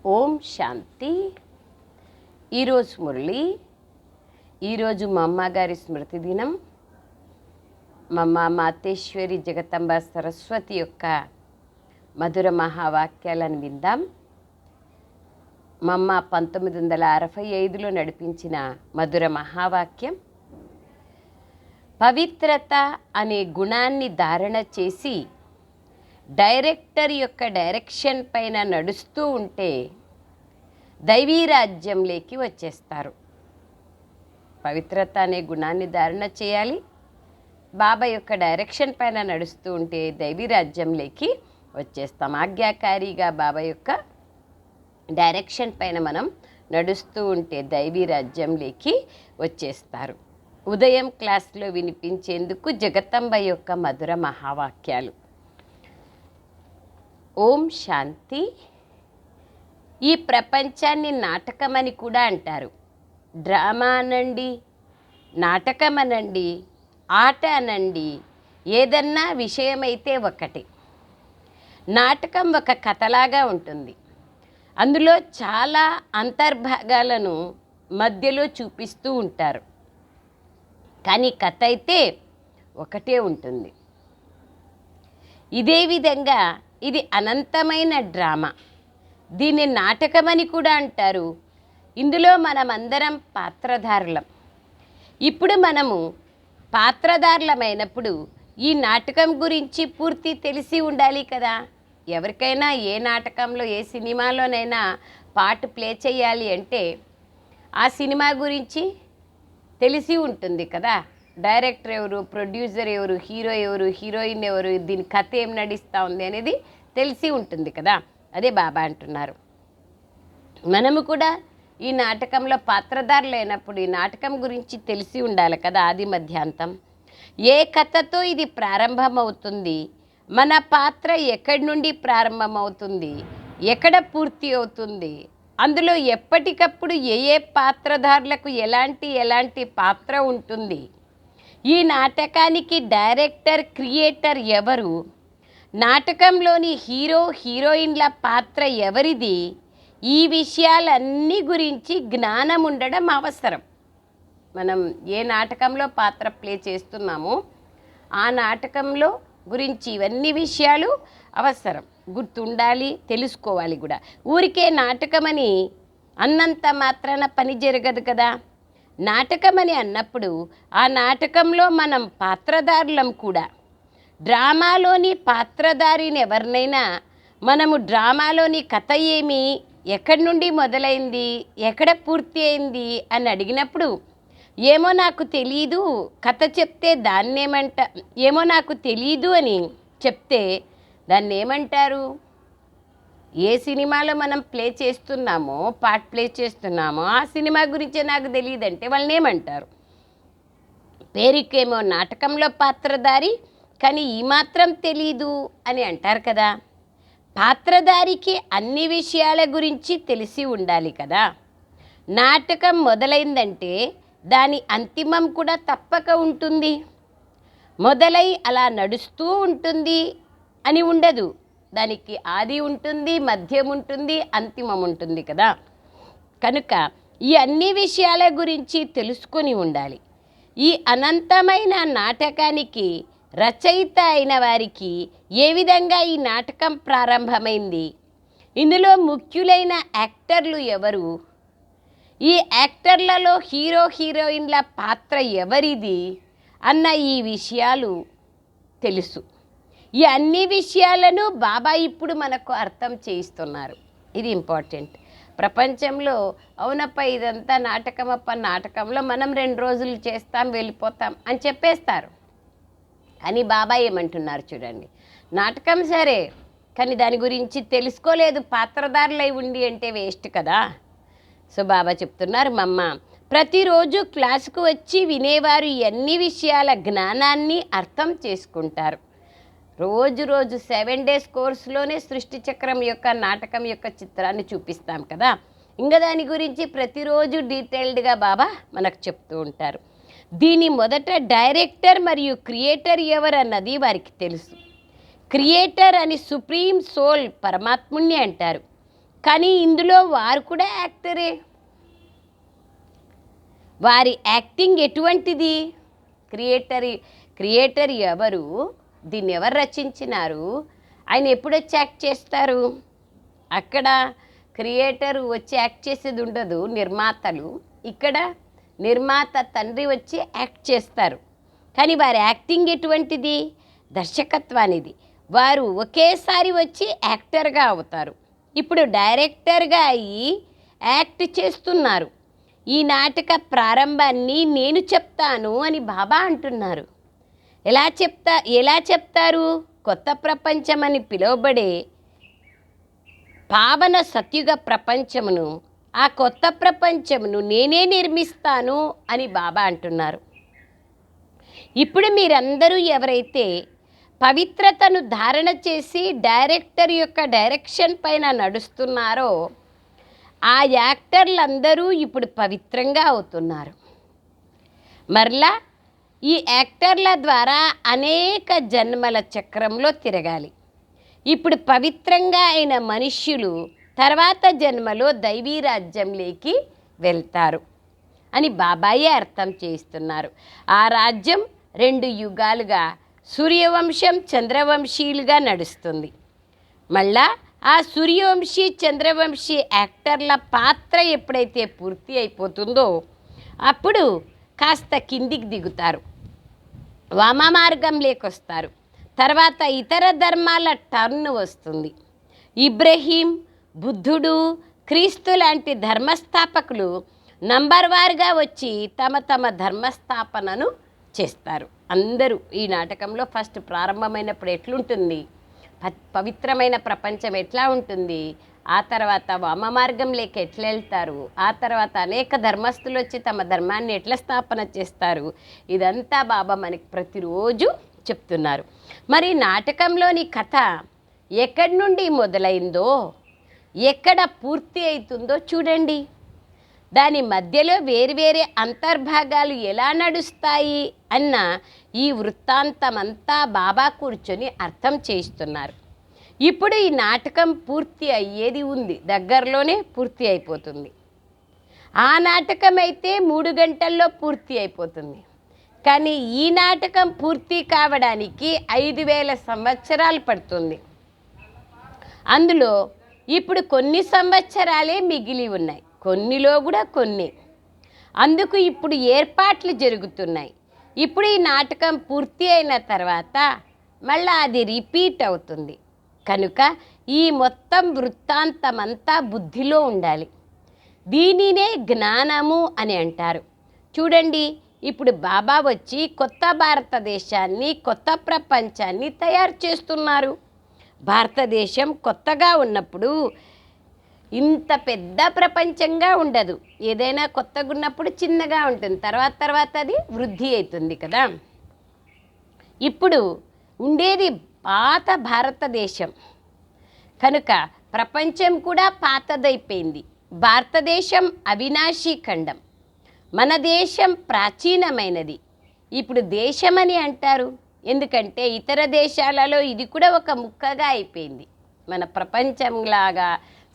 ఓం శాంతి. ఈరోజు మురళి. ఈరోజు మా అమ్మగారి స్మృతి దినం. మా అమ్మ మాతేశ్వరి జగతంబ సరస్వతి యొక్క మధుర మహావాక్యాలను విందాం. మా అమ్మ 1965లో నడిపించిన మధుర మహావాక్యం, పవిత్రత అనే గుణాన్ని ధారణ చేసి డైరెక్టర్ యొక్క డైరెక్షన్ పైన నడుస్తూ ఉంటే దైవీ రాజ్యంలోకి వచ్చేస్తారు. పవిత్రత అనే గుణాన్ని ధారణ చేయాలి. బాబా యొక్క డైరెక్షన్ పైన నడుస్తూ ఉంటే దైవీ రాజ్యంలోకి వచ్చేస్తాం. ఆజ్ఞాకారిగా బాబా యొక్క డైరెక్షన్ పైన మనం నడుస్తూ ఉంటే దైవీ రాజ్యంలోకి వచ్చేస్తారు. ఉదయం క్లాస్లో వినిపించేందుకు జగతంబ యొక్క మధుర మహావాక్యాలు. ఓం శాంతి. ఈ ప్రపంచాన్ని నాటకమని కూడా అంటారు. డ్రామా అనండి, నాటకం అనండి, ఆట అనండి, ఏదన్నా విషయమైతే ఒకటి. నాటకం ఒక కథలాగా ఉంటుంది. అందులో చాలా అంతర్భాగాలను మధ్యలో చూపిస్తూ ఉంటారు. కానీ కథ అయితే ఒకటే ఉంటుంది. ఇదే విధంగా ఇది అనంతమైన డ్రామా. దీన్ని నాటకమని కూడా అంటారు. ఇందులో మనమందరం పాత్రధారులం. ఇప్పుడు మనము పాత్రధారులమైనప్పుడు ఈ నాటకం గురించి పూర్తి తెలిసి ఉండాలి కదా. ఎవరికైనా ఏ నాటకంలో ఏ సినిమాలోనైనా పార్ట్ ప్లే చేయాలి అంటే ఆ సినిమా గురించి తెలిసి ఉంటుంది కదా. డైరెక్టర్ ఎవరు, ప్రొడ్యూసర్ ఎవరు, హీరో ఎవరు, హీరోయిన్ ఎవరు, దీని కథ ఏం నడుస్తూ ఉంది అనేది తెలిసి ఉంటుంది కదా. అదే బాబా అంటున్నారు, మనము కూడా ఈ నాటకంలో పాత్రధారులు అయినప్పుడు ఈ నాటకం గురించి తెలిసి ఉండాలి కదా. ఆది మధ్యాంతం ఏ కథతో ఇది ప్రారంభమవుతుంది, మన పాత్ర ఎక్కడి నుండి ప్రారంభమవుతుంది, ఎక్కడ పూర్తి అవుతుంది, అందులో ఎప్పటికప్పుడు ఏ పాత్రధారులకు ఎలాంటి పాత్ర ఉంటుంది, ఈ నాటకానికి డైరెక్టర్ క్రియేటర్ ఎవరు, నాటకంలోని హీరో హీరోయిన్ల పాత్ర ఎవరిది, ఈ విషయాలన్నీ గురించి జ్ఞానం ఉండడం అవసరం. మనం ఏ నాటకంలో పాత్ర ప్లే చేస్తున్నామో ఆ నాటకంలో గురించి ఇవన్నీ విషయాలు అవసరం, గుర్తుండాలి, తెలుసుకోవాలి కూడా. ఊరికే నాటకమని అన్నంత మాత్రాన పని జరగదు కదా. నాటకమని అన్నప్పుడు ఆ నాటకంలో మనం పాత్రధారులం కూడా. డ్రామాలోని పాత్రధారిని ఎవరినైనా మనము డ్రామాలోని కథ ఏమి, ఎక్కడి నుండి మొదలైంది, ఎక్కడ పూర్తి అయింది అని అడిగినప్పుడు ఏమో నాకు తెలీదు, కథ చెప్తే దాన్నేమంట, ఏమో నాకు తెలీదు అని చెప్తే దాన్ని ఏమంటారు? ఏ సినిమాలో మనం ప్లే చేస్తున్నామో, పార్ట్ ప్లే చేస్తున్నామో ఆ సినిమా గురించే నాకు తెలియదంటే వాళ్ళని ఏమంటారు? పేరుకేమో నాటకంలో పాత్రధారి, కానీ ఈ మాత్రం తెలీదు అని అంటారు కదా. పాత్రధారికి అన్ని విషయాల గురించి తెలిసి ఉండాలి కదా. నాటకం మొదలైందంటే దాని అంతిమం కూడా తప్పక ఉంటుంది. మొదలై అలా నడుస్తూ ఉంటుంది అని ఉండదు. దానికి ఆది ఉంటుంది, మధ్యం ఉంటుంది, అంతిమం ఉంటుంది కదా. కనుక ఈ అన్ని విషయాల గురించి తెలుసుకొని ఉండాలి. ఈ అనంతమైన నాటకానికి రచయిత అయిన వారికి ఏ విధంగా ఈ నాటకం ప్రారంభమైంది, ఇందులో ముఖ్యులైన యాక్టర్లు ఎవరు, ఈ యాక్టర్లలో హీరో హీరోయిన్ల పాత్ర ఎవరిది అన్న ఈ విషయాలు తెలుసు. ఈ అన్ని విషయాలను బాబా ఇప్పుడు మనకు అర్థం చేయిస్తున్నారు. ఇది ఇంపార్టెంట్. ప్రపంచంలో అవునప్ప ఇదంతా నాటకమప్ప, నాటకంలో మనం 2 రోజులు చేస్తాం వెళ్ళిపోతాం అని చెప్పేస్తారు. కానీ బాబా ఏమంటున్నారు చూడండి, నాటకం సరే, కానీ దాని గురించి తెలుసుకోలేదు, పాత్రధారులై ఉండి అంటే వేస్ట్ కదా. సో బాబా చెప్తున్నారు, మమ్మ ప్రతిరోజు క్లాసుకు వచ్చి వినేవారు అన్ని విషయాల జ్ఞానాన్ని అర్థం చేసుకుంటారు. రోజు 7 days కోర్సులోనే సృష్టి చక్రం యొక్క నాటకం యొక్క చిత్రాన్ని చూపిస్తాం కదా. ఇంకా దాని గురించి ప్రతిరోజు డీటెయిల్డ్గా బాబా మనకు చెప్తూ ఉంటారు. దీని మొదట డైరెక్టర్ మరియు క్రియేటర్ ఎవరన్నది వారికి తెలుసు. క్రియేటర్ అని సుప్రీం సోల్ పరమాత్ముణ్ణి అంటారు. కానీ ఇందులో వారు కూడా యాక్టరే. వారి యాక్టింగ్ ఎటువంటిది? క్రియేటర్ ఎవరు, దీన్ని ఎవరు రచించినారు, ఆయన ఎప్పుడు వచ్చి యాక్ట్ చేస్తారు? అక్కడ క్రియేటర్ వచ్చి యాక్ట్ చేసేది ఉండదు, నిర్మాతలు. ఇక్కడ నిర్మాత తండ్రి వచ్చి యాక్ట్ చేస్తారు. కానీ వారి యాక్టింగ్ ఎటువంటిది? దర్శకత్వానిది. వారు ఒకేసారి వచ్చి యాక్టర్గా అవుతారు. ఇప్పుడు డైరెక్టర్గా అయ్యి యాక్ట్ చేస్తున్నారు. ఈ నాటక ప్రారంభాన్ని నేను చెప్తాను అని బాబా అంటున్నారు. ఎలా చెప్తారు? కొత్త ప్రపంచం అని పిలువబడే పావన సత్యుగ ప్రపంచమును, ఆ కొత్త ప్రపంచమును నేనే నిర్మిస్తాను అని బాబా అంటున్నారు. ఇప్పుడు మీరందరూ ఎవరైతే పవిత్రతను ధారణ చేసి డైరెక్టర్ యొక్క డైరెక్షన్ పైన నడుస్తున్నారో ఆ యాక్టర్లందరూ ఇప్పుడు పవిత్రంగా అవుతున్నారు. మరలా ఈ యాక్టర్ల ద్వారా అనేక జన్మల చక్రంలో తిరగాలి. ఇప్పుడు పవిత్రంగా అయిన మనుష్యులు తర్వాత జన్మలో దైవీ రాజ్యంలోకి వెళ్తారు అని బాబాయే అర్థం చేస్తున్నారు. ఆ రాజ్యం 2 యుగాలుగా సూర్యవంశం చంద్రవంశీయులుగా నడుస్తుంది. మళ్ళా ఆ సూర్యవంశీ చంద్రవంశీ యాక్టర్ల పాత్ర ఎప్పుడైతే పూర్తి అయిపోతుందో అప్పుడు కాస్త కిందికి దిగుతారు, వామ మార్గంలోకి వస్తారు. తర్వాత ఇతర ధర్మాల టర్న్ వస్తుంది. ఇబ్రహీం, బుద్ధుడు, క్రీస్తు లాంటి ధర్మస్థాపకులు నంబర్ వారుగా వచ్చి తమ ధర్మస్థాపనను చేస్తారు. అందరూ ఈ నాటకంలో ఫస్ట్ ప్రారంభమైనప్పుడు ఎట్లుంటుంది, పవిత్రమైన ప్రపంచం ఎట్లా ఉంటుంది, ఆ తర్వాత వామ మార్గంలోకి ఎట్లా వెళ్తారు, ఆ తర్వాత అనేక ధర్మస్థులు వచ్చి తమ ధర్మాన్ని ఎట్లా స్థాపన చేస్తారు, ఇదంతా బాబా మనకి ప్రతిరోజు చెప్తున్నారు. మరి నాటకంలోని కథ ఎక్కడి నుండి మొదలైందో ఎక్కడ పూర్తి అవుతుందో చూడండి. దాని మధ్యలో వేరువేరే అంతర్భాగాలు ఎలా నడుస్తాయి అన్న ఈ వృత్తాంతమంతా బాబా కూర్చొని అర్థం చేయిస్తున్నారు. ఇప్పుడు ఈ నాటకం పూర్తి అయ్యేది ఉంది, దగ్గరలోనే పూర్తి అయిపోతుంది. ఆ నాటకం అయితే 3 గంటల్లో పూర్తి అయిపోతుంది. కానీ ఈ నాటకం పూర్తి కావడానికి 5000 సంవత్సరాలు పడుతుంది. అందులో ఇప్పుడు కొన్ని సంవత్సరాలే మిగిలి ఉన్నాయి, కొన్నిలో కూడా కొన్ని. అందుకు ఇప్పుడు ఏర్పాట్లు జరుగుతున్నాయి. ఇప్పుడు ఈ నాటకం పూర్తి అయిన తర్వాత మళ్ళీ అది రిపీట్ అవుతుంది. కనుక ఈ మొత్తం వృత్తాంతమంతా బుద్ధిలో ఉండాలి. దీనినే జ్ఞానము అని అంటారు. చూడండి, ఇప్పుడు బాబా వచ్చి కొత్త భారతదేశాన్ని, కొత్త ప్రపంచాన్ని తయారు చేస్తున్నారు. భారతదేశం కొత్తగా ఉన్నప్పుడు ఇంత పెద్ద ప్రపంచంగా ఉండదు. ఏదైనా కొత్తగా ఉన్నప్పుడు చిన్నగా ఉంటుంది, తర్వాత అది వృద్ధి అవుతుంది కదా. ఇప్పుడు ఉండేది పాత భారతదేశం కనుక ప్రపంచం కూడా పాతదైపోయింది. భారతదేశం అవినాశీ ఖండం, మన దేశం ప్రాచీనమైనది. ఇప్పుడు దేశమని అంటారు ఎందుకంటే ఇతర దేశాలలో ఇది కూడా ఒక ముక్కగా అయిపోయింది. మన ప్రపంచంలాగా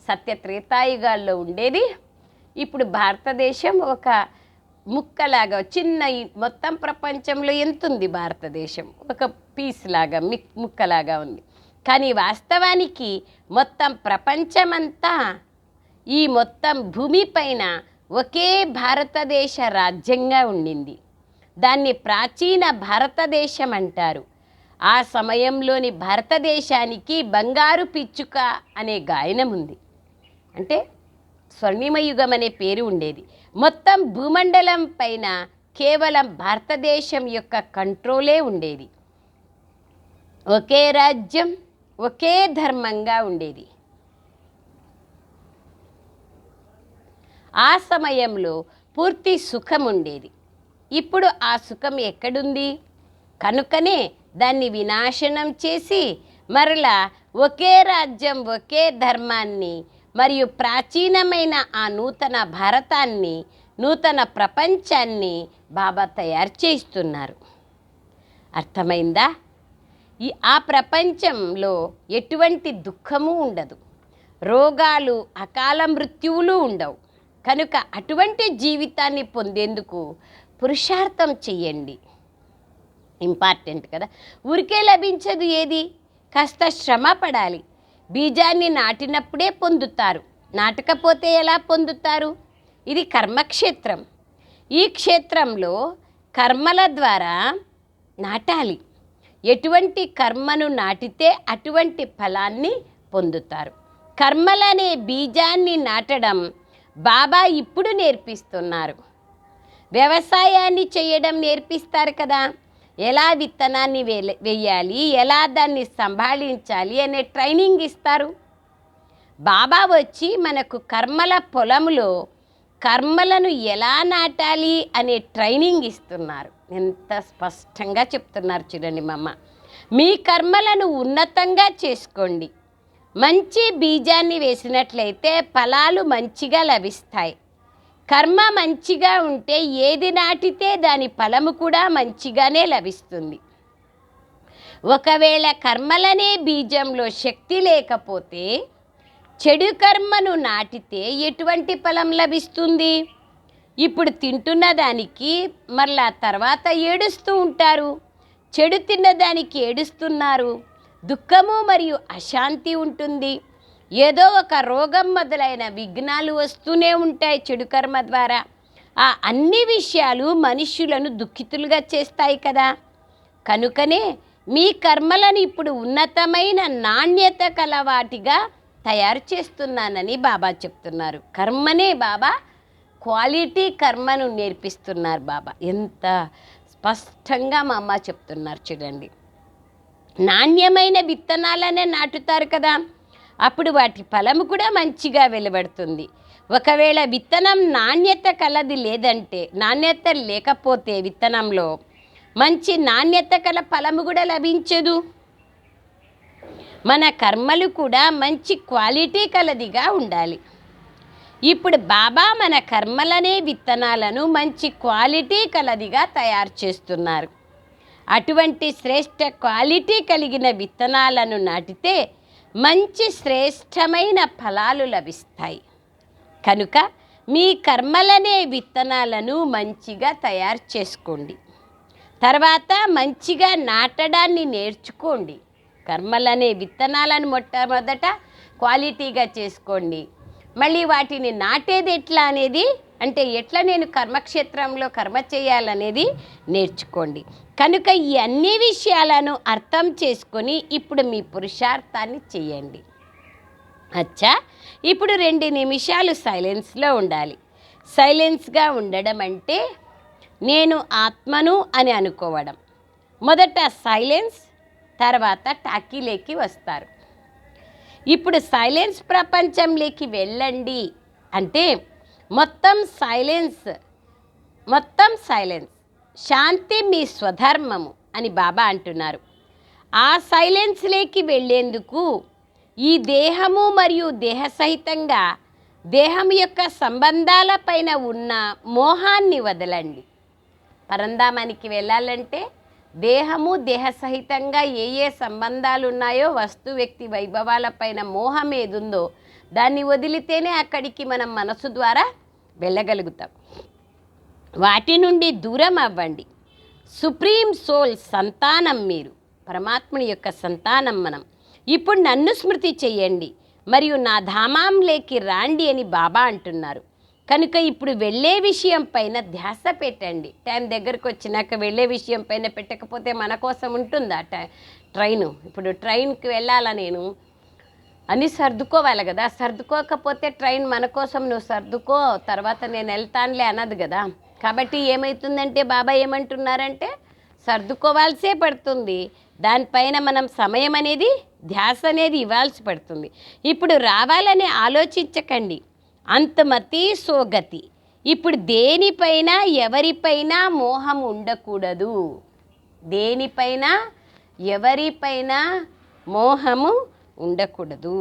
సత్యత్రేతాయుగాల్లో ఉండేది ఇప్పుడు భారతదేశం ఒక ముక్కలాగా, చిన్న మొత్తం ప్రపంచంలో ఎంత ఉంది భారతదేశం, ఒక పీస్ లాగా ముక్కలాగా ఉంది. కానీ వాస్తవానికి మొత్తం ప్రపంచమంతా ఈ మొత్తం భూమిపైన ఒకే భారతదేశ రాజ్యంగా ఉండింది. దాన్ని ప్రాచీన భారతదేశం అంటారు. ఆ సమయంలోని భారతదేశానికి బంగారు పిచ్చుక అనే గాయనం ఉంది. అంటే స్వర్ణిమయుగం అనే పేరు ఉండేది. మొత్తం భూమండలం పైన కేవలం భారతదేశం యొక్క కంట్రోలే ఉండేది. ఒకే రాజ్యం, ఒకే ధర్మంగా ఉండేది. ఆ సమయంలో పూర్తి సుఖం ఉండేది. ఇప్పుడు ఆ సుఖం ఎక్కడుంది? కనుకనే దాన్ని వినాశనం చేసి మరలా ఒకే రాజ్యం, ఒకే ధర్మాన్ని మరియు ప్రాచీనమైన ఆ నూతన భారతాన్ని, నూతన ప్రపంచాన్ని బాబా తయారు చేస్తున్నారు. అర్థమైందా? ఆ ప్రపంచంలో ఎటువంటి దుఃఖము ఉండదు, రోగాలు, అకాల మృత్యువులు ఉండవు. కనుక అటువంటి జీవితాన్ని పొందేందుకు పురుషార్థం చెయ్యండి. ఇంపార్టెంట్ కదా. ఊరికే లభించదు ఏది, కాస్త శ్రమ పడాలి. బీజాన్ని నాటినప్పుడే పొందుతారు, నాటకపోతే ఎలా పొందుతారు? ఇది కర్మక్షేత్రం. ఈ క్షేత్రంలో కర్మల ద్వారా నాటాలి. ఎటువంటి కర్మను నాటితే అటువంటి ఫలాన్ని పొందుతారు. కర్మలనే బీజాన్ని నాటడం బాబా ఇప్పుడు నేర్పిస్తున్నారు. వ్యవసాయాన్ని చేయడం నేర్పిస్తారు కదా, ఎలా విత్తనాన్ని వేయాలి, ఎలా దాన్ని సంభాళించాలి అనే ట్రైనింగ్ ఇస్తారు. బాబా వచ్చి మనకు కర్మల పొలంలో కర్మలను ఎలా నాటాలి అనే ట్రైనింగ్ ఇస్తున్నారు. ఎంత స్పష్టంగా చెప్తున్నారు చూడండి మమ్మ. మీ కర్మలను ఉన్నతంగా చేసుకోండి. మంచి బీజాన్ని వేసినట్లయితే ఫలాలు మంచిగా లభిస్తాయి. కర్మ మంచిగా ఉంటే ఏది నాటితే దాని ఫలము కూడా మంచిగానే లభిస్తుంది. ఒకవేళ కర్మలనే బీజంలో శక్తి లేకపోతే చెడు కర్మను నాటితే ఎటువంటి ఫలం లభిస్తుంది? ఇప్పుడు తింటున్న దానికి మరలా తర్వాత ఏడుస్తూ ఉంటారు. చెడు తిన్నదానికి ఏడుస్తున్నారు. దుఃఖము మరియు అశాంతి ఉంటుంది. ఏదో ఒక రోగం మొదలైన విఘ్నాలు వస్తూనే ఉంటాయి చెడు కర్మ ద్వారా. ఆ అన్ని విషయాలు మనుష్యులను దుఃఖితులుగా చేస్తాయి కదా. కనుకనే మీ కర్మలను ఇప్పుడు ఉన్నతమైన నాణ్యత కలవాటిగా తయారు చేస్తున్నానని బాబా చెప్తున్నారు. కర్మనే బాబా క్వాలిటీ కర్మను నేర్పిస్తున్నారు బాబా. ఎంత స్పష్టంగా మా అమ్మ చెప్తున్నారు చూడండి. నాణ్యమైన విత్తనాలనే నాటుతారు కదా, అప్పుడు వాటి ఫలము కూడా మంచిగా వెలువడుతుంది. ఒకవేళ విత్తనం నాణ్యత కలది లేదంటే, నాణ్యత లేకపోతే విత్తనంలో మంచి నాణ్యత కల ఫలము కూడా లభించదు. మన కర్మలు కూడా మంచి క్వాలిటీ కలదిగా ఉండాలి. ఇప్పుడు బాబా మన కర్మలనే విత్తనాలను మంచి క్వాలిటీ కలదిగా తయారు చేస్తున్నారు. అటువంటి శ్రేష్ట క్వాలిటీ కలిగిన విత్తనాలను నాటితే మంచి శ్రేష్టమైన ఫలాలు లభిస్తాయి. కనుక మీ కర్మలనే విత్తనాలను మంచిగా తయారు చేసుకోండి. తర్వాత మంచిగా నాటడాన్ని నేర్చుకోండి. కర్మలనే విత్తనాలను మొట్టమొదట క్వాలిటీగా చేసుకోండి. మళ్ళీ వాటిని నాటేది ఎట్లా అనేది, అంటే ఎట్లా నేను కర్మక్షేత్రంలో కర్మ చేయాలనేది నేర్చుకోండి. కనుక ఈ అన్ని విషయాలను అర్థం చేసుకొని ఇప్పుడు మీ పురుషార్థాన్ని చేయండి. అచ్చా, ఇప్పుడు 2 నిమిషాలు సైలెన్స్లో ఉండాలి. సైలెన్స్గా ఉండడం అంటే నేను ఆత్మను అని అనుకోవడం. మొదట సైలెన్స్, తర్వాత టాకీలోకి వస్తారు. ఇప్పుడు సైలెన్స్ ప్రపంచంలోకి వెళ్ళండి అంటే మొత్తం సైలెన్స్, శాంతి మీ స్వధర్మము అని బాబా అంటున్నారు. ఆ సైలెన్స్లోకి వెళ్ళేందుకు ఈ దేహము మరియు దేహ సహితంగా దేహం యొక్క సంబంధాలపైన ఉన్న మోహాన్ని వదలండి. పరంధామానికి వెళ్ళాలంటే దేహము దేహ సహితంగా ఏ సంబంధాలు ఉన్నాయో, వస్తు వ్యక్తి వైభవాలపైన మోహం ఏదుందో దాన్ని వదిలితేనే అక్కడికి మనం మనసు ద్వారా వెళ్ళగలుగుతాం. వాటి నుండి దూరం అవ్వండి. సుప్రీం సోల్ సంతానం మీరు, పరమాత్ముని యొక్క సంతానం మనం. ఇప్పుడు నన్ను స్మృతి చెయ్యండి మరియు నా ధామంలోకి రాండి అని బాబా అంటున్నారు. కనుక ఇప్పుడు వెళ్ళే విషయం పైన ధ్యాస పెట్టండి. టైం దగ్గరకు వచ్చినాక వెళ్ళే విషయం పైన పెట్టకపోతే మన కోసం ఉంటుందా ట్రైను? ఇప్పుడు ట్రైన్కి వెళ్ళాలా నేను అని సర్దుకోవాలి కదా. సర్దుకోకపోతే ట్రైన్ మన కోసం నువ్వు సర్దుకో తర్వాత నేను వెళ్తానులే అన్నది కదా. కాబట్టి ఏమవుతుందంటే బాబా ఏమంటున్నారంటే సర్దుకోవాల్సే పడుతుంది. దానిపైన మనం సమయం అనేది, ధ్యాస అనేది ఇవ్వాల్సి పడుతుంది. ఇప్పుడు రావాలని ఆలోచించకండి. అంతమతి సోగతి. ఇప్పుడు దేనిపైన ఎవరిపైన మోహం ఉండకూడదు. దేనిపైన ఎవరిపైన మోహము ఉండకూడదు.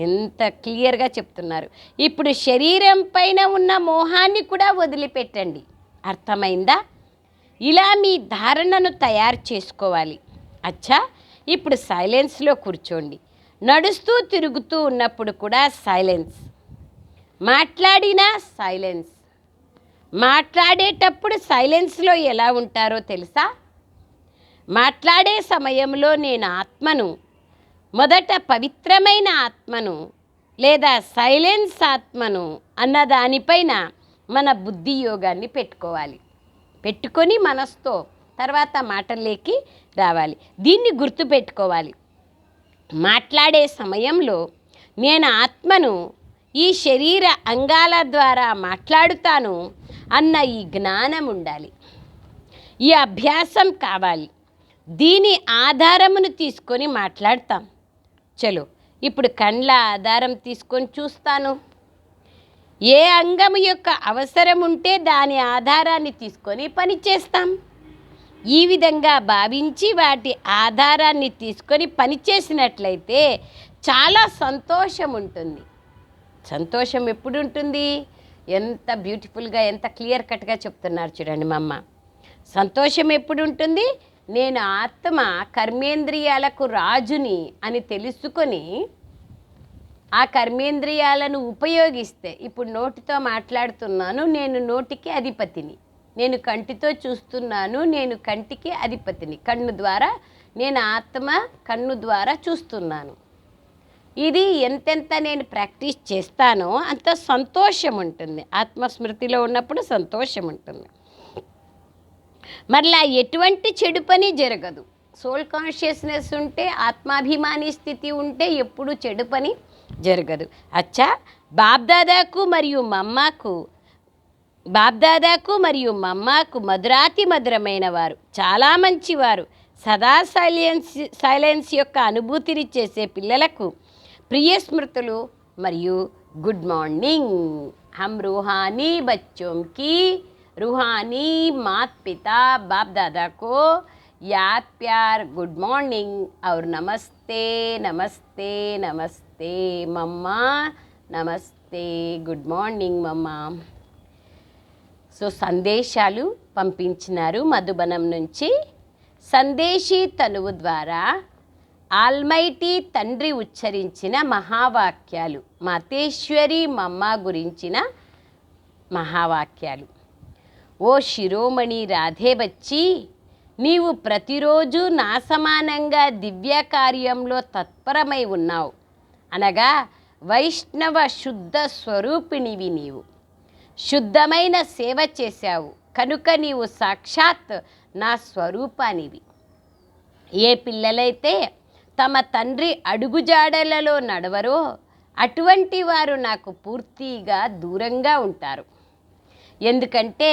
ఎంత క్లియర్గా చెప్తున్నారు. ఇప్పుడు శరీరం పైన ఉన్న మోహాన్ని కూడా వదిలిపెట్టండి. అర్థమైందా? ఇలా మీ ధారణను తయారు చేసుకోవాలి. అచ్చా, ఇప్పుడు సైలెన్స్లో కూర్చోండి. నడుస్తూ తిరుగుతూ ఉన్నప్పుడు కూడా సైలెన్స్, మాట్లాడినా సైలెన్స్. మాట్లాడేటప్పుడు సైలెన్స్లో ఎలా ఉంటారో తెలుసా? మాట్లాడే సమయంలో నేను ఆత్మను, మొదట పవిత్రమైన ఆత్మను లేదా సైలెన్స్ ఆత్మను అన్న దానిపైన మన బుద్ధి యోగాన్ని పెట్టుకొని మనసుతో తర్వాత మాటల్లోకి రావాలి. దీన్ని గుర్తుపెట్టుకోవాలి. మాట్లాడే సమయంలో నేను ఆత్మను ఈ శరీర అంగాల ద్వారా మాట్లాడుతాను అన్న ఈ జ్ఞానం ఉండాలి. ఈ అభ్యాసం కావాలి. దీని ఆధారమును తీసుకొని మాట్లాడతాం. చలో ఇప్పుడు కండ్ల ఆధారం తీసుకొని చూస్తాను. ఏ అంగము యొక్క అవసరం ఉంటే దాని ఆధారాన్ని తీసుకొని పని చేస్తాం. ఈ విధంగా భావించి వాటి ఆధారాన్ని తీసుకొని పని చేసినట్లయితే చాలా సంతోషం ఉంటుంది. సంతోషం ఎప్పుడు ఉంటుంది? ఎంత బ్యూటిఫుల్గా, ఎంత క్లియర్ కట్గా చెప్తున్నారు చూడండి మా అమ్మ. సంతోషం ఎప్పుడు ఉంటుంది? నేను ఆత్మ కర్మేంద్రియాలకు రాజుని అని తెలుసుకొని ఆ కర్మేంద్రియాలను ఉపయోగిస్తే, ఇప్పుడు నోటితో మాట్లాడుతున్నాను, నేను నోటికి అధిపతిని. నేను కంటితో చూస్తున్నాను, నేను కంటికి అధిపతిని. కన్ను ద్వారా నేను ఆత్మ కన్ను ద్వారా చూస్తున్నాను. ఇది ఎంతెంత నేను ప్రాక్టీస్ చేస్తానో అంత సంతోషం ఉంటుంది. ఆత్మస్మృతిలో ఉన్నప్పుడు సంతోషం ఉంటుంది. మరలా ఎటువంటి చెడు పని జరగదు. సోల్ కాన్షియస్నెస్ ఉంటే, ఆత్మాభిమాని స్థితి ఉంటే ఎప్పుడు చెడు పని జరగదు. అచ్చా, బాబ్దాదాకు మరియు మమ్మాకు మధురాతి మధురమైన వారు, చాలా మంచివారు. సదా సైలెన్స్ యొక్క అనుభూతిని చేసే పిల్లలకు ప్రియ స్మృతులు మరియు గుడ్ మార్నింగ్. హమ్ रूहानी बच्चों की रूहानी मात पिता बाप दादा को याद प्यार गुड मॉर्निंग और नमस्ते नमस्ते नमस्ते मम्मा, నమస్తే, గుడ్ మార్నింగ్ మమ్మా. సో సందేశాలు పంపించినారు మధుబనం నుంచి. సందేశీ తనువు ద్వారా ఆల్మైటీ తండ్రి ఉచ్చరించిన మహావాక్యాలు, మాతేశ్వరి మమ్మ గురించిన మహావాక్యాలు. ఓ శిరోమణి రాధే బచ్చి, నీవు ప్రతిరోజు నా సమానంగా దివ్య కార్యంలో తత్పరమై ఉన్నావు. అనగా వైష్ణవ శుద్ధ స్వరూపిణివి. నీవు శుద్ధమైన సేవ చేశావు కనుక నీవు సాక్షాత్ నా స్వరూపానివి. ఏ పిల్లలైతే తమ తండ్రి అడుగుజాడలలో నడవరో అటువంటి వారు నాకు పూర్తిగా దూరంగా ఉంటారు. ఎందుకంటే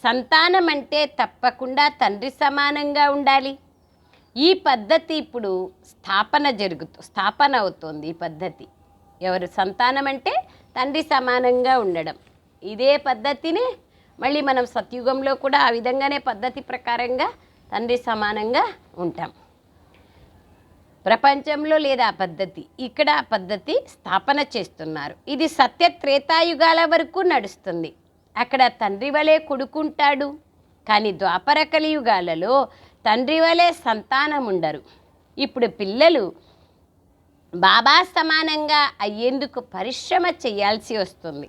సంతానం అంటే తప్పకుండా తండ్రి సమానంగా ఉండాలి. ఈ పద్ధతి ఇప్పుడు స్థాపన అవుతోంది. ఈ పద్ధతి ఎవరు సంతానం అంటే తండ్రి సమానంగా ఉండడం. ఇదే పద్ధతిని మళ్ళీ మనం సత్యుగంలో కూడా ఆ విధంగానే పద్ధతి ప్రకారంగా తండ్రి సమానంగా ఉంటాం. ప్రపంచంలో లేదా పద్ధతి, ఇక్కడ పద్ధతి స్థాపన చేస్తున్నారు. ఇది సత్య త్రేతాయుగాల వరకు నడుస్తుంది. అక్కడ తండ్రి వలె కొడుకుంటాడు. కానీ ద్వాపర కలియుగాలలో తండ్రి వలె సంతానం ఉండరు. ఇప్పుడు పిల్లలు బాబా సమానంగా అయ్యేందుకు పరిశ్రమ చేయాల్సి వస్తుంది.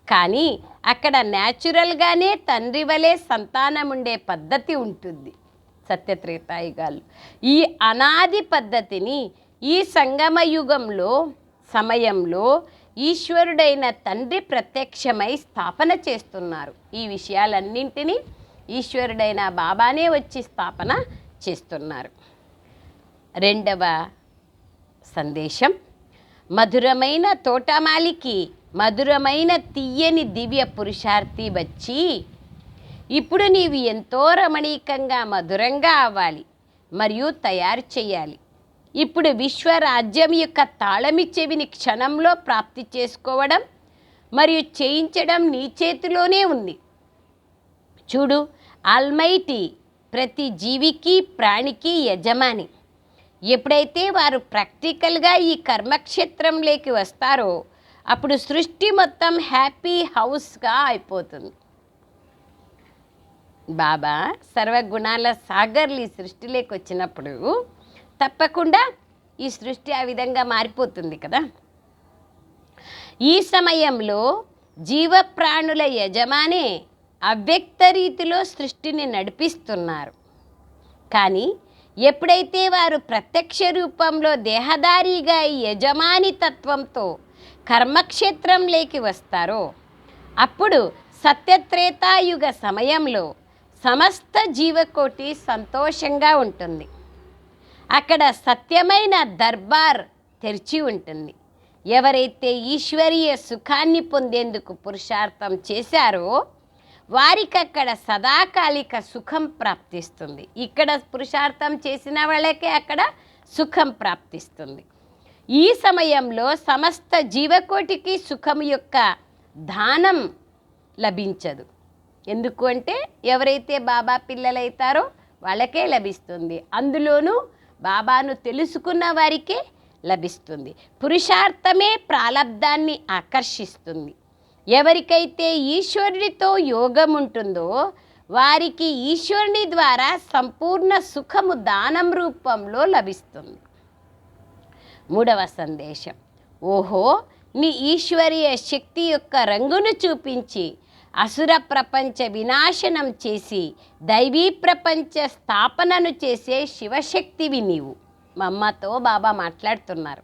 కానీ అక్కడ న్యాచురల్గానే తండ్రి వలె సంతానం ఉండే పద్ధతి ఉంటుంది. సత్యత్రేతాయుగాలు ఈ అనాది పద్ధతిని ఈ సంగమ యుగంలో సమయంలో ఈశ్వరుడైన తండ్రి ప్రత్యక్షమై స్థాపన చేస్తున్నారు. ఈ విషయాలన్నింటినీ ఈశ్వరుడైన బాబానే వచ్చి స్థాపన చేస్తున్నారు. రెండవ సందేశం, మధురమైన తోటమాలికి మధురమైన తీయని దివ్య పురుషార్థి వచ్చి, ఇప్పుడు నీవు ఎంతో రమణీకంగా మధురంగా అవ్వాలి మరియు తయారు చేయాలి. ఇప్పుడు విశ్వరాజ్యం యొక్క తాళమి చెవిని క్షణంలో ప్రాప్తి చేసుకోవడం మరియు చేయించడం నీ చేతిలోనే ఉంది. చూడు, ఆల్మైటీ ప్రతి జీవికి ప్రాణికి యజమాని. ఎప్పుడైతే వారు ప్రాక్టికల్గా ఈ కర్మక్షేత్రంలోకి వస్తారో అప్పుడు సృష్టి మొత్తం హ్యాపీ హౌస్గా అయిపోతుంది. బాబా సర్వగుణాల సాగర్లు ఈ సృష్టిలోకి వచ్చినప్పుడు తప్పకుండా ఈ సృష్టి ఆ విధంగా మారిపోతుంది కదా. ఈ సమయంలో జీవప్రాణుల యజమానే అవ్యక్త రీతిలో సృష్టిని నడిపిస్తున్నారు. కానీ ఎప్పుడైతే వారు ప్రత్యక్ష రూపంలో దేహదారిగా ఈ యజమాని తత్వంతో కర్మక్షేత్రంలోకి వస్తారో అప్పుడు సత్యత్రేతాయుగ సమయంలో సమస్త జీవకోటి సంతోషంగా ఉంటుంది. అక్కడ సత్యమైన దర్బార్ తెరిచి ఉంటుంది. ఎవరైతే ఈశ్వరీయ సుఖాన్ని పొందేందుకు పురుషార్థం చేశారో వారికి అక్కడ సదాకాలిక సుఖం ప్రాప్తిస్తుంది. ఇక్కడ పురుషార్థం చేసిన వాళ్ళకే అక్కడ సుఖం ప్రాప్తిస్తుంది. ఈ సమయంలో సమస్త జీవకోటికి సుఖం యొక్క దానం లభించదు. ఎందుకు అంటే ఎవరైతే బాబా పిల్లలైతారో వాళ్ళకే లభిస్తుంది. అందులోనూ బాబాను తెలుసుకున్న వారికే లభిస్తుంది. పురుషార్థమే ప్రాలబ్ధాన్ని ఆకర్షిస్తుంది. ఎవరికైతే ఈశ్వరుడితో యోగం ఉంటుందో వారికి ఈశ్వరుని ద్వారా సంపూర్ణ సుఖము దానం రూపంలో లభిస్తుంది. 3వ సందేశం, ఓహో నీ ఈశ్వరీయ శక్తి యొక్క రంగును చూపించి అసుర ప్రపంచ వినాశనం చేసి దైవీ ప్రపంచ స్థాపనను చేసే శివశక్తివి నీవు. మా అమ్మతో బాబా మాట్లాడుతున్నారు.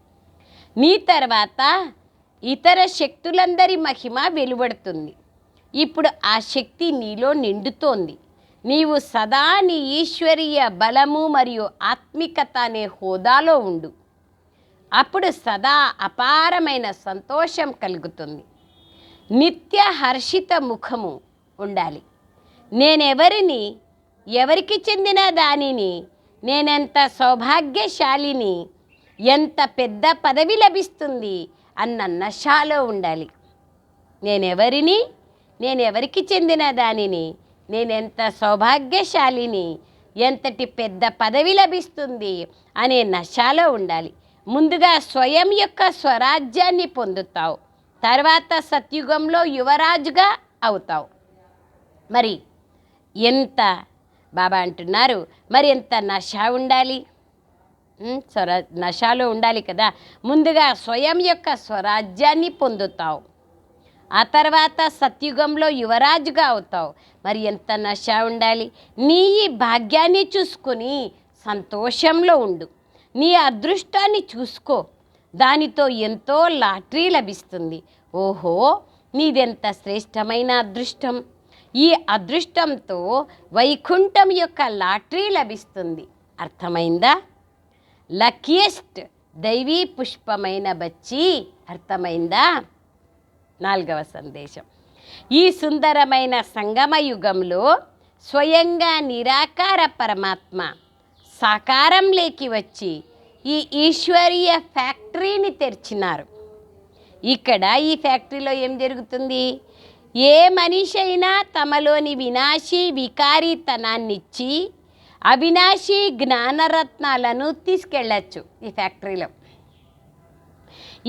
నీ తర్వాత ఇతర శక్తులందరి మహిమ వెలువడుతుంది. ఇప్పుడు ఆ శక్తి నీలో నిండుతోంది. నీవు సదా నీ ఈశ్వరీయ బలము మరియు ఆత్మికత అనే హోదాలో ఉండు. అప్పుడు సదా అపారమైన సంతోషం కలుగుతుంది. నిత్య హర్షిత ముఖము ఉండాలి. నేనెవరిని, ఎవరికి చెందిన దానిని, నేనెంత సౌభాగ్యశాలిని, ఎంత పెద్ద పదవి లభిస్తుంది అన్న నశాలో ఉండాలి. నేనెవరిని, నేనెవరికి చెందిన దానిని, నేనెంత సౌభాగ్యశాలిని, ఎంతటి పెద్ద పదవి లభిస్తుంది అనే నశాలో ఉండాలి. ముందుగా స్వయం యొక్క స్వరాజ్యాన్ని పొందుతావు. తర్వాత సత్యుగంలో యువరాజుగా అవుతావు. మరి ఎంత బాబా అంటున్నారు, మరి ఎంత నశ ఉండాలి, నశాలో ఉండాలి కదా. ముందుగా స్వయం యొక్క స్వరాజ్యాన్ని పొందుతావు. ఆ తర్వాత సత్యుగంలో యువరాజుగా అవుతావు. మరి ఎంత నశ ఉండాలి. నీ ఈ భాగ్యాన్ని చూసుకొని సంతోషంలో ఉండు. నీ అదృష్టాన్ని చూసుకో, దానితో ఎంతో లాటరీ లభిస్తుంది. ఓహో నీదెంత శ్రేష్టమైన అదృష్టం. ఈ అదృష్టంతో వైకుంఠం యొక్క లాటరీ లభిస్తుంది. అర్థమైందా? లక్కీయెస్ట్ దైవీ పుష్పమైన బచ్చి, అర్థమైందా? 4వ సందేశం, ఈ సుందరమైన సంగమ యుగంలో స్వయంగా నిరాకార పరమాత్మ సాకారంలోకి వచ్చి ఈ ఈశ్వరీయ ఫ్యాక్టరీని తెరిచినారు. ఇక్కడ ఈ ఫ్యాక్టరీలో ఏం జరుగుతుంది? ఏ మనిషి అయినా తమలోని వినాశీ వికారీతనాన్నిచ్చి అవినాశీ జ్ఞానరత్నాలను తీసుకెళ్ళచ్చు. ఈ ఫ్యాక్టరీలో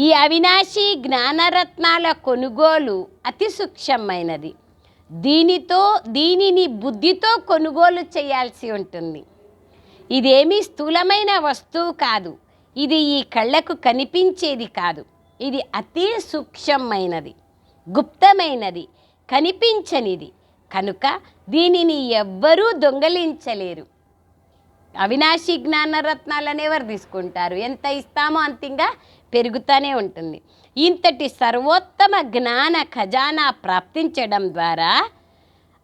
ఈ అవినాశీ జ్ఞానరత్నాల కొనుగోలు అతి సూక్ష్మమైనది. దీనిని బుద్ధితో కొనుగోలు చేయాల్సి ఉంటుంది. ఇదేమీ స్థూలమైన వస్తువు కాదు. ఇది ఈ కళ్ళకు కనిపించేది కాదు. ఇది అతి సూక్ష్మమైనది, గుప్తమైనది, కనిపించనిది. కనుక దీనిని ఎవ్వరూ దొంగలించలేరు. అవినాశీ జ్ఞానరత్నాలను ఎవరు తీసుకుంటారు? ఎంత ఇస్తామో అంతంగా పెరుగుతూనే ఉంటుంది. ఇంతటి సర్వోత్తమ జ్ఞాన ఖజానా ప్రాప్తించడం ద్వారా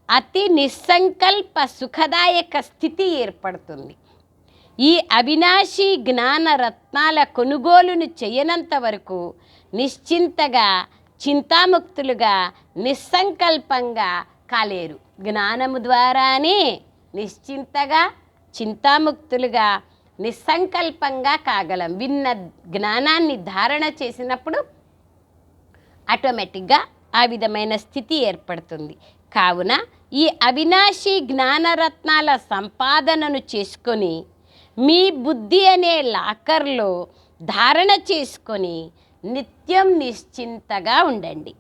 అతి నిస్సంకల్ప సుఖదాయక స్థితి ఏర్పడుతుంది. ఈ అవినాశీ జ్ఞాన రత్నాల కొనుగోలును చేయనంత వరకు నిశ్చింతగా, చింతాముక్తులుగా, నిస్సంకల్పంగా కాలేరు. జ్ఞానము ద్వారానే నిశ్చింతగా, చింతాముక్తులుగా, నిస్సంకల్పంగా కాగలం. విన్న జ్ఞానాన్ని ధారణ చేసినప్పుడు ఆటోమేటిక్గా ఆ విధమైన స్థితి ఏర్పడుతుంది. కావున ఈ అవినాశీ జ్ఞానరత్నాల సంపాదనను చేసుకొని మీ బుద్ధి అనే లాకర్లో ధారణ చేసుకొని నిత్యం నిశ్చింతగా ఉండండి.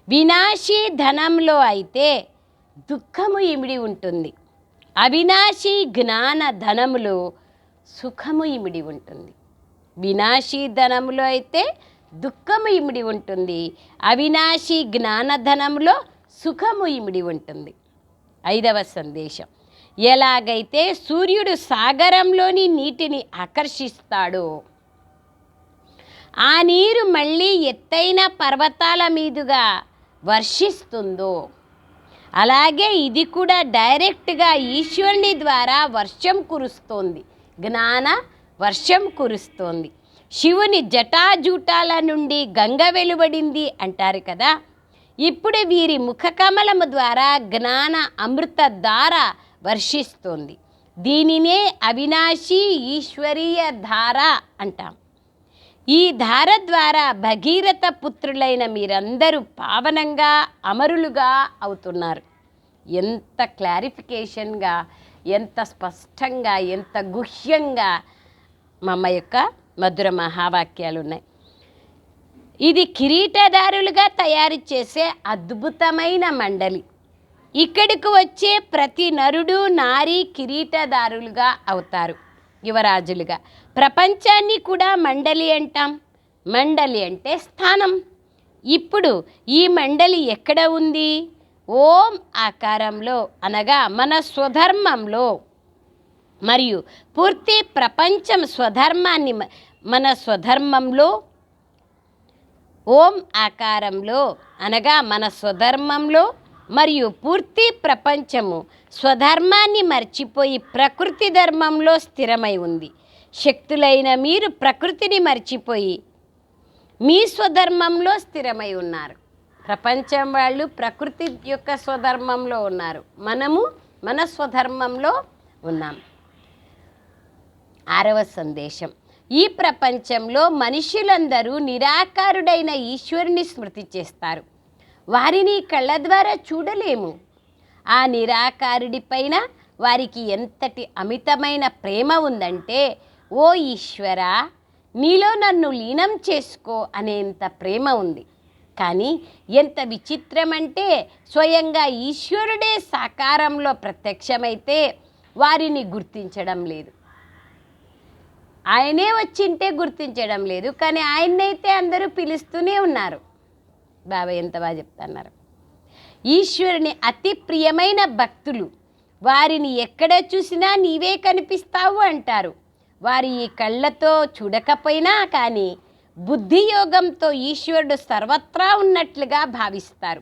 వినాశీ ధనంలో అయితే దుఃఖము ఇమిడి ఉంటుంది. అవినాశీ జ్ఞాన ధనములో సుఖము ఇమిడి ఉంటుంది. వినాశీ ధనములో అయితే దుఃఖము ఇమిడి ఉంటుంది, అవినాశీ జ్ఞానధనంలో సుఖము ఇమిడి ఉంటుంది. 5వ సందేశం, ఎలాగైతే సూర్యుడు సాగరంలోని నీటిని ఆకర్షిస్తాడో ఆ నీరు మళ్ళీ ఎత్తైన పర్వతాల మీదుగా వర్షిస్తుందో, అలాగే ఇది కూడా డైరెక్ట్గా ఈశ్వరుని ద్వారా వర్షం కురుస్తోంది, జ్ఞాన వర్షం కురుస్తోంది. శివుని జటాజూటాల నుండి గంగ వెలువడింది అంటారు కదా. ఇప్పుడు వీరి ముఖకమలము ద్వారా జ్ఞాన అమృత ధార వర్షిస్తోంది. దీనినే అవినాశీ ఈశ్వరీయ ధార అంటాం. ఈ ధార ద్వారా భగీరథ పుత్రులైన మీరందరూ పావనంగా అమరులుగా అవుతున్నారు. ఎంత క్లారిఫికేషన్గా, ఎంత స్పష్టంగా, ఎంత గుహ్యంగా మమ్మ యొక్క మధుర మహావాక్యాలు ఉన్నాయి. ఇది కిరీటదారులుగా తయారు చేసే అద్భుతమైన మండలి. ఇక్కడికి వచ్చే ప్రతి నరుడు నారీ కిరీటదారులుగా అవుతారు, యువరాజులుగా. ప్రపంచాన్ని కూడా మండలి అంటాం. మండలి అంటే స్థానం. ఇప్పుడు ఈ మండలి ఎక్కడ ఉంది? ఓం ఆకారంలో, అనగా మన స్వధర్మంలో. మరియు పూర్తి ప్రపంచం స్వధర్మాన్ని మన స్వధర్మంలో, ఓం ఆకారంలో అనగా మన స్వధర్మంలో, మరియు పూర్తి ప్రపంచము స్వధర్మాన్ని మర్చిపోయి ప్రకృతి ధర్మంలో స్థిరమై ఉంది. శక్తులైన మీరు ప్రకృతిని మర్చిపోయి మీ స్వధర్మంలో స్థిరమై ఉన్నారు. ప్రపంచం వాళ్ళు ప్రకృతి యొక్క స్వధర్మంలో ఉన్నారు, మనము మన స్వధర్మంలో ఉన్నాం. 6వ సందేశం, ఈ ప్రపంచంలో మనుషులందరూ నిరాకారుడైన ఈశ్వరుని స్మృతి చేస్తారు. వారిని కళ్ళ ద్వారా చూడలేము. ఆ నిరాకారుడిపైన వారికి ఎంతటి అమితమైన ప్రేమ ఉందంటే, ఓ ఈశ్వర, నీలో నన్ను లీనం చేసుకో అనేంత ప్రేమ ఉంది. కానీ ఎంత విచిత్రమంటే, స్వయంగా ఈశ్వరుడే సాకారంలో ప్రత్యక్షమైతే వారిని గుర్తించడం లేదు. ఆయనే వచ్చింటే గుర్తించడం లేదు, కానీ ఆయన్నైతే అందరూ పిలుస్తూనే ఉన్నారు. బాబా ఎంత బాగా చెప్తున్నారు. ఈశ్వరుని అతి ప్రియమైన భక్తులు వారిని ఎక్కడ చూసినా నీవే కనిపిస్తావు అంటారు. వారి ఈ కళ్ళతో చూడకపోయినా కానీ బుద్ధి యోగంతో ఈశ్వరుడు సర్వత్రా ఉన్నట్లుగా భావిస్తారు.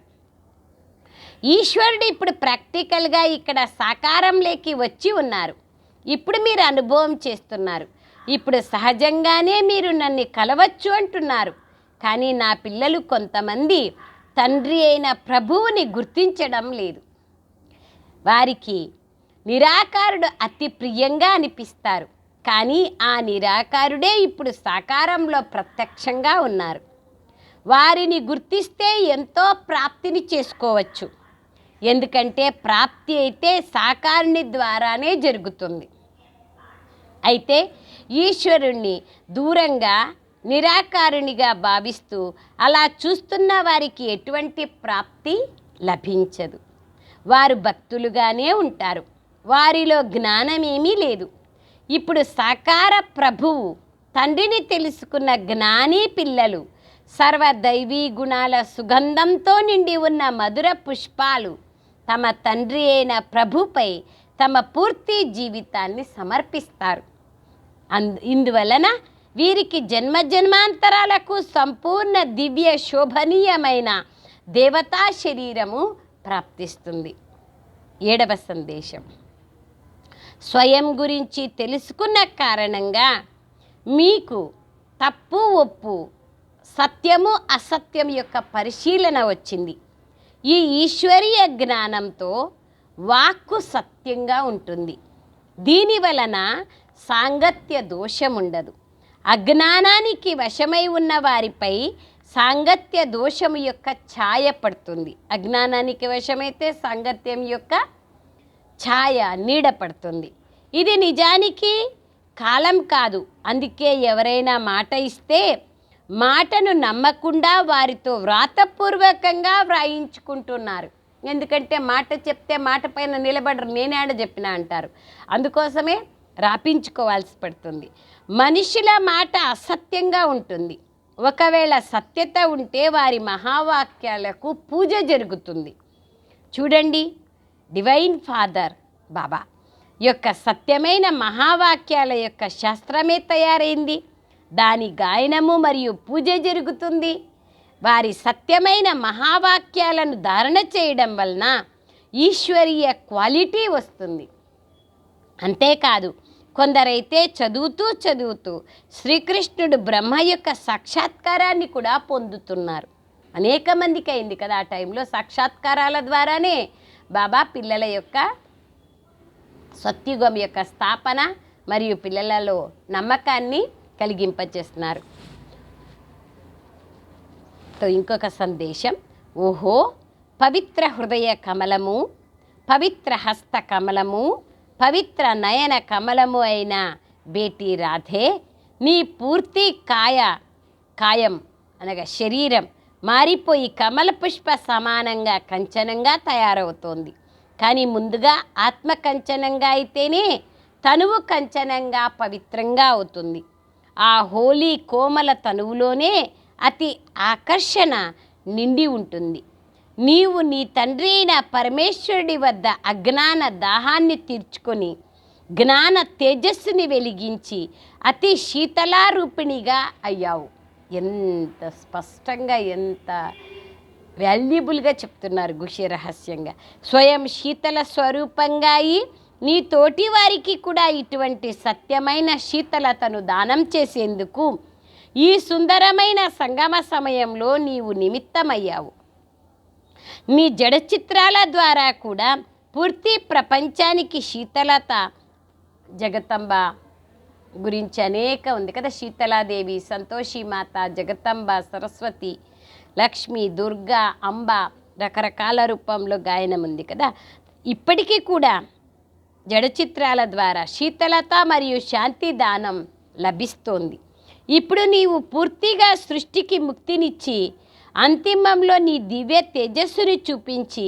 ఈశ్వరుడు ఇప్పుడు ప్రాక్టికల్గా ఇక్కడ సాకారంలోకి వచ్చి ఉన్నారు. ఇప్పుడు మీరు అనుభవం చేస్తున్నారు. ఇప్పుడు సహజంగానే మీరు నన్ను కలవచ్చు అంటున్నారు. కానీ నా పిల్లలు కొంతమంది తండ్రి అయిన ప్రభువుని గుర్తించడం లేదు. వారికి నిరాకారుడు అతి ప్రియంగా అనిపిస్తారు. కానీ ఆ నిరాకారుడే ఇప్పుడు సాకారంలో ప్రత్యక్షంగా ఉన్నారు. వారిని గుర్తిస్తే ఎంతో ప్రాప్తిని చేసుకోవచ్చు. ఎందుకంటే ప్రాప్తి అయితే సాకారుని ద్వారానే జరుగుతుంది. అయితే ఈశ్వరుణ్ణి దూరంగా నిరాకారునిగా భావిస్తూ అలా చూస్తున్న వారికి ఎటువంటి ప్రాప్తి లభించదు. వారు భక్తులుగానే ఉంటారు. వారిలో జ్ఞానమేమీ లేదు. ఇప్పుడు సాకార ప్రభువు తండ్రిని తెలుసుకున్న జ్ఞానీ పిల్లలు సర్వదైవీ గుణాల సుగంధంతో నిండి ఉన్న మధుర పుష్పాలు తమ తండ్రి అయిన ప్రభుపై తమ పూర్తి జీవితాన్ని సమర్పిస్తారు. ఇందువలన వీరికి జన్మజన్మాంతరాలకు సంపూర్ణ దివ్య శోభనీయమైన దేవతా శరీరము ప్రాప్తిస్తుంది. 7వ సందేశం, స్వయం గురించి తెలుసుకున్న కారణంగా మీకు తప్పు ఒప్పు, సత్యము అసత్యం యొక్క పరిశీలన వచ్చింది. ఈ ఈశ్వరీయ జ్ఞానంతో వాక్కు సత్యంగా ఉంటుంది. దీని వలన సాంగత్య దోషం ఉండదు. అజ్ఞానానికి వశమై ఉన్న వారిపై సాంగత్య దోషము యొక్క ఛాయ పడుతుంది. అజ్ఞానానికి వశమైతే సాంగత్యం యొక్క ఛాయ నీడ పడుతుంది. ఇది నిజానికి కాలం కాదు. అందుకే ఎవరైనా మాట ఇస్తే మాటను నమ్మకుండా వారితో వ్రాతపూర్వకంగా వ్రాయించుకుంటున్నారు. ఎందుకంటే మాట చెప్తే మాట పైన నిలబడరు, నేనేడ చెప్పినా అంటారు. అందుకోసమే రాపించుకోవాల్సి పడుతుంది. మనుషుల మాట అసత్యంగా ఉంటుంది. ఒకవేళ సత్యత ఉంటే వారి మహావాక్యాలకు పూజ జరుగుతుంది. చూడండి, డివైన్ ఫాదర్ బాబా యొక్క సత్యమైన మహావాక్యాల యొక్క శాస్త్రమే తయారైంది. దాని గాయనము మరియు పూజ జరుగుతుంది. వారి సత్యమైన మహావాక్యాలను ధారణ చేయడం వలన ఈశ్వరీయ క్వాలిటీ వస్తుంది. అంతేకాదు, కొందరైతే చదువుతూ శ్రీకృష్ణుడు బ్రహ్మ యొక్క సాక్షాత్కారాన్ని కూడా పొందుతున్నారు. అనేక మందికి అయింది కదా ఆ టైంలో. సాక్షాత్కారాల ద్వారానే బాబా పిల్లల యొక్క సత్యుగం యొక్క స్థాపన మరియు పిల్లలలో నమ్మకాన్ని కలిగింపచేస్తున్నారు. ఇంకొక సందేశం, ఓహో పవిత్ర హృదయ కమలము, పవిత్ర హస్త కమలము, పవిత్ర నయన కమలము అయిన బేటీ రాధే, నీ పూర్తి కాయం అనగా శరీరం మారిపోయి కమల పుష్ప సమానంగా కంచనంగా తయారవుతోంది. కానీ ముందుగా ఆత్మ కంచనంగా అయితేనే తనువు కంచనంగా పవిత్రంగా అవుతుంది. ఆ హోలీ కోమల తనువులోనే అతి ఆకర్షణ నిండి ఉంటుంది. నీవు నీ తండ్రి అయిన పరమేశ్వరుడి వద్ద అజ్ఞాన దాహాన్ని తీర్చుకొని జ్ఞాన తేజస్సుని వెలిగించి అతి శీతలారూపిణిగా అయ్యావు. ఎంత స్పష్టంగా, ఎంత వాల్యుబుల్గా చెప్తున్నారు గుహ్య రహస్యంగా. స్వయం శీతల స్వరూపంగా అయి నీ తోటి వారికి కూడా ఇటువంటి సత్యమైన శీతలతను దానం చేసేందుకు ఈ సుందరమైన సంగమ సమయంలో నీవు నిమిత్తమయ్యావు. నీ జడ చిత్రాల ద్వారా కూడా పూర్తి ప్రపంచానికి శీతలత జగతంబ గురించి అనేక ఉంది కదా. శీతలాదేవి, సంతోషిమాత, జగతంబ, సరస్వతి, లక్ష్మి, దుర్గా, అంబ రకరకాల రూపంలో గాయనం ఉంది కదా. ఇప్పటికీ కూడా జడ చిత్రాల ద్వారా శీతలత మరియు శాంతి దానం లభిస్తోంది. ఇప్పుడు నీవు పూర్తిగా సృష్టికి ముక్తినిచ్చి అంతిమంలో నీ దివ్య తేజస్సుని చూపించి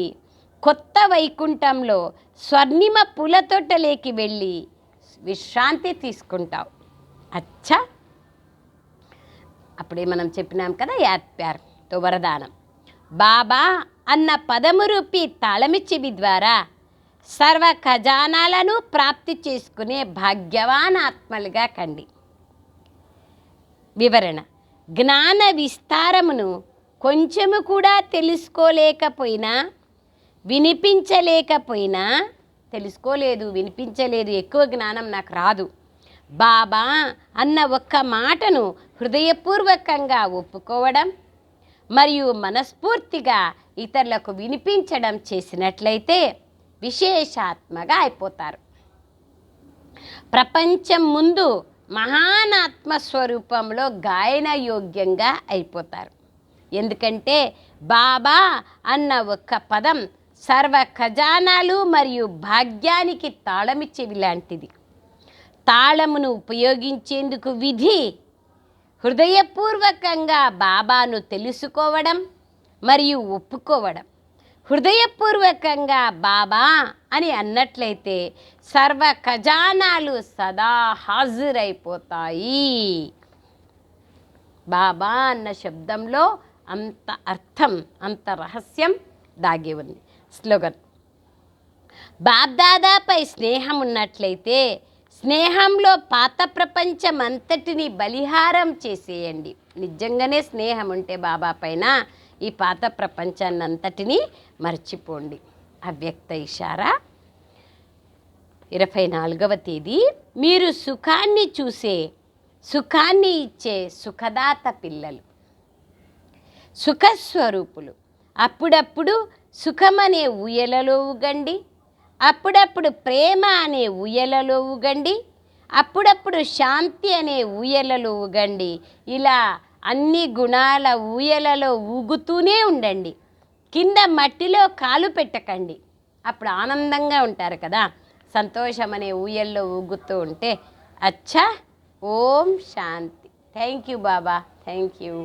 కొత్త వైకుంఠంలో స్వర్ణిమ పూల తోటలోకి వెళ్ళి విశ్రాంతి తీసుకుంటావు. అచ్చా, అప్పుడే మనం చెప్పినాం కదా, యాద్ ప్యార్తో వరదానం. బాబా అన్న పదము రూపీ తాళమి చెవి ద్వారా సర్వ ఖజానాలను ప్రాప్తి చేసుకునే భాగ్యవాన్ ఆత్మలుగా కండి. వివరణ: జ్ఞాన విస్తారమును కొంచెము కూడా తెలుసుకోలేకపోయినా, వినిపించలేకపోయినా, వినిపించలేదు, ఎక్కువ జ్ఞానం నాకు రాదు, బాబా అన్న ఒక్క మాటను హృదయపూర్వకంగా ఒప్పుకోవడం మరియు మనస్ఫూర్తిగా ఇతరులకు వినిపించడం చేసినట్లయితే విశేషాత్మగా అయిపోతారు. ప్రపంచం ముందు మహానాత్మ స్వరూపంలో గాయన యోగ్యంగా అయిపోతారు. ఎందుకంటే బాబా అన్న ఒక్క పదం సర్వ ఖజానాలు మరియు భాగ్యానికి తాళమిచ్చేవి లాంటిది. తాళమును ఉపయోగించేందుకు విధి హృదయపూర్వకంగా బాబాను తెలుసుకోవడం మరియు ఒప్పుకోవడం. హృదయపూర్వకంగా బాబా అని అన్నట్లయితే సర్వ ఖజానాలు సదా హాజరైపోతాయి. బాబా అన్న శబ్దంలో అంత అర్థం, అంత రహస్యం దాగి ఉంది. స్లోగన్: బాబ్దాదాపై స్నేహం ఉన్నట్లయితే స్నేహంలో పాత ప్రపంచం అంతటిని బలిహారం చేసేయండి. నిజంగానే స్నేహం ఉంటే బాబా పైన ఈ పాత ప్రపంచాన్ని అంతటినీ మర్చిపోండి. అవ్యక్త ఇషారా 24వ తేదీ. మీరు సుఖాన్ని చూసే, సుఖాన్ని ఇచ్చే సుఖదాత పిల్లలు, సుఖస్వరూపులు. అప్పుడప్పుడు సుఖమనే ఊయలలో ఊగండి, అప్పుడప్పుడు ప్రేమ అనే ఊయలలో ఊగండి, అప్పుడప్పుడు శాంతి అనే ఊయలలో ఊగండి. ఇలా అన్ని గుణాల ఊయలలో ఊగుతూనే ఉండండి. కింద మట్టిలో కాలు పెట్టకండి. అప్పుడు ఆనందంగా ఉంటారు కదా. సంతోషం అనే ఊయల్లో ఊగుతూ ఉంటే. అచ్చా, ఓం శాంతి. థ్యాంక్ యూ బాబా, థ్యాంక్ యూ.